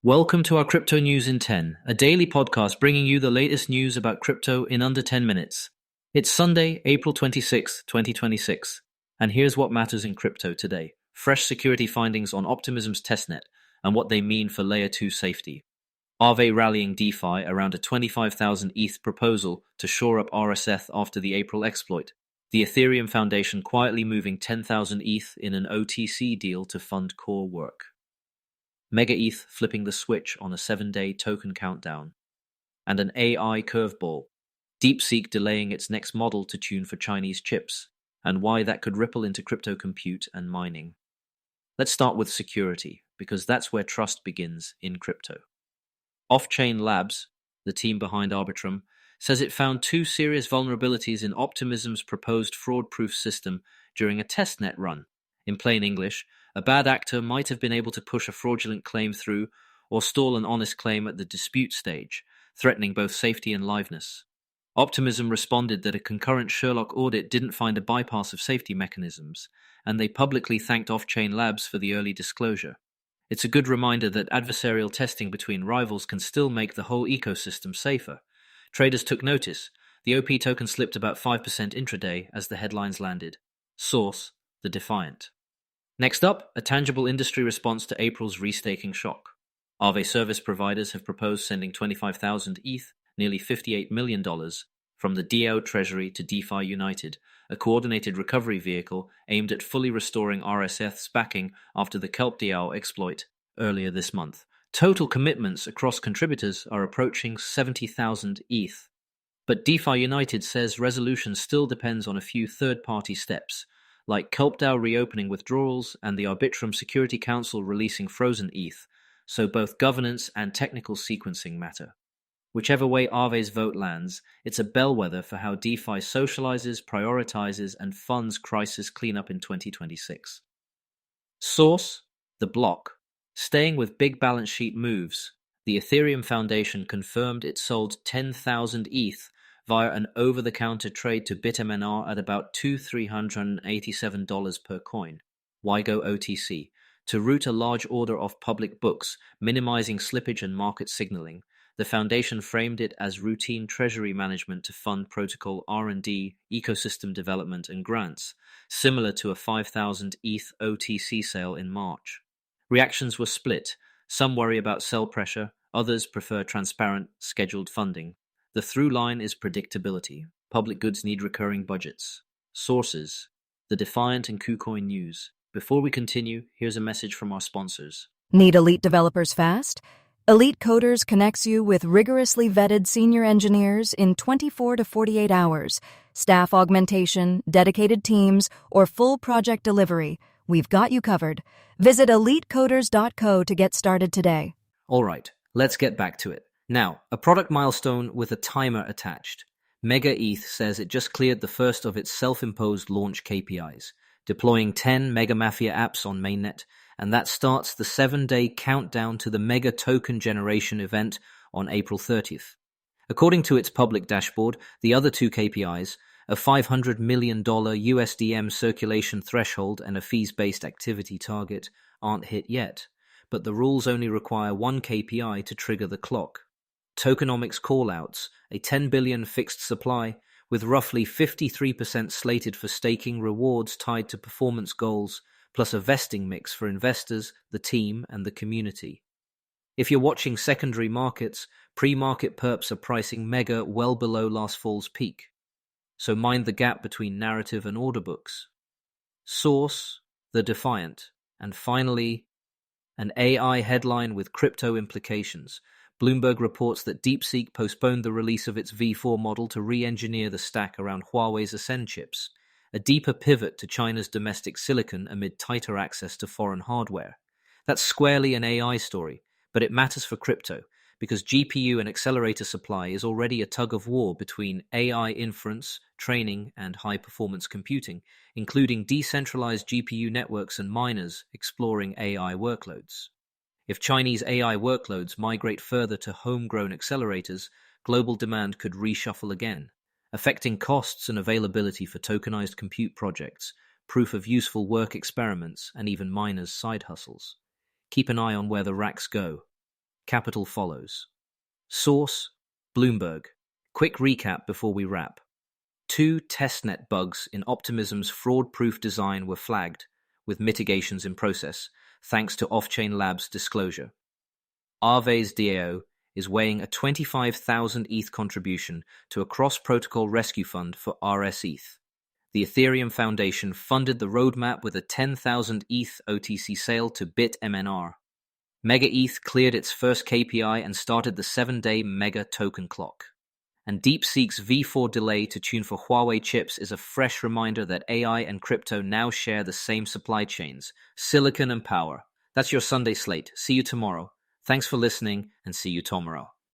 Welcome to our Crypto News in 10, a daily podcast bringing you the latest news about crypto in under 10 minutes. It's Sunday, April 26, 2026, and here's what matters in crypto today. Fresh security findings on Optimism's testnet and what they mean for Layer 2 safety. Aave rallying DeFi around a 25,000 ETH proposal to shore up RSETH after the April exploit. The Ethereum Foundation quietly moving 10,000 ETH in an OTC deal to fund core work. MegaETH flipping the switch on a 7-day token countdown. And an AI curveball. DeepSeek delaying its next model to tune for Chinese chips, and why that could ripple into crypto compute and mining. Let's start with security, because that's where trust begins in crypto. Off-Chain Labs, the team behind Arbitrum, says it found two serious vulnerabilities in Optimism's proposed fraud-proof system during a testnet run. In plain English, a bad actor might have been able to push a fraudulent claim through or stall an honest claim at the dispute stage, threatening both safety and liveness. Optimism responded that a concurrent Sherlock audit didn't find a bypass of safety mechanisms, and they publicly thanked Off-Chain Labs for the early disclosure. It's a good reminder that adversarial testing between rivals can still make the whole ecosystem safer. Traders took notice. The OP token slipped about 5% intraday as the headlines landed. Source: The Defiant. Next up, a tangible industry response to April's restaking shock. Aave service providers have proposed sending 25,000 ETH, nearly $58 million, from the DAO Treasury to DeFi United, a coordinated recovery vehicle aimed at fully restoring RSETH's backing after the Kelp DAO exploit earlier this month. Total commitments across contributors are approaching 70,000 ETH. But DeFi United says resolution still depends on a few third-party steps, like Kelp DAO reopening withdrawals and the Arbitrum Security Council releasing frozen ETH, so both governance and technical sequencing matter. Whichever way Aave's vote lands, it's a bellwether for how DeFi socializes, prioritizes, and funds crisis cleanup in 2026. Source: The Block. Staying with big balance sheet moves, the Ethereum Foundation confirmed it sold 10,000 ETH via an over-the-counter trade to BitMNR at about $2,387 per coin. Why go OTC? To route a large order off public books, minimizing slippage and market signaling. The foundation framed it as routine treasury management to fund protocol R&D, ecosystem development, and grants, similar to a 5,000 ETH OTC sale in March. Reactions were split. Some worry about sell pressure, others prefer transparent, scheduled funding. The through line is predictability. Public goods need recurring budgets. Sources: The Defiant and KuCoin News. Before we continue, here's a message from our sponsors. Need elite developers fast? Elite Coders connects you with rigorously vetted senior engineers in 24 to 48 hours. Staff augmentation, dedicated teams, or full project delivery. We've got you covered. Visit elitecoders.co to get started today. All right, let's get back to it. Now, a product milestone with a timer attached. MegaETH says it just cleared the first of its self-imposed launch KPIs, deploying 10 Mega Mafia apps on mainnet, and that starts the 7-day countdown to the Mega Token Generation event on April 30th. According to its public dashboard, the other two KPIs, a $500 million USDM circulation threshold and a fees-based activity target, aren't hit yet, but the rules only require one KPI to trigger the clock. Tokenomics callouts, a 10 billion fixed supply, with roughly 53% slated for staking rewards tied to performance goals, plus a vesting mix for investors, the team, and the community. If you're watching secondary markets, pre-market perps are pricing Mega well below last fall's peak. So mind the gap between narrative and order books. Source: The Defiant. And finally, an AI headline with crypto implications. Bloomberg reports that DeepSeek postponed the release of its V4 model to re-engineer the stack around Huawei's Ascend chips, a deeper pivot to China's domestic silicon amid tighter access to foreign hardware. That's squarely an AI story, but it matters for crypto, because GPU and accelerator supply is already a tug-of-war between AI inference, training, and high-performance computing, including decentralized GPU networks and miners exploring AI workloads. If Chinese AI workloads migrate further to homegrown accelerators, global demand could reshuffle again, affecting costs and availability for tokenized compute projects, proof of useful work experiments, and even miners' side hustles. Keep an eye on where the racks go. Capital follows. Source: Bloomberg. Quick recap before we wrap. 2 testnet bugs in Optimism's fraud-proof design were flagged, with mitigations in process, thanks to Off-Chain Labs' disclosure. Aave's DAO is weighing a 25,000 ETH contribution to a cross-protocol rescue fund for RSETH. The Ethereum Foundation funded the roadmap with a 10,000 ETH OTC sale to BitMNR. MegaETH cleared its first KPI and started the 7-day Mega token clock. And DeepSeek's V4 delay to tune for Huawei chips is a fresh reminder that AI and crypto now share the same supply chains, silicon and power. That's your Sunday slate. See you tomorrow. Thanks for listening, and see you tomorrow.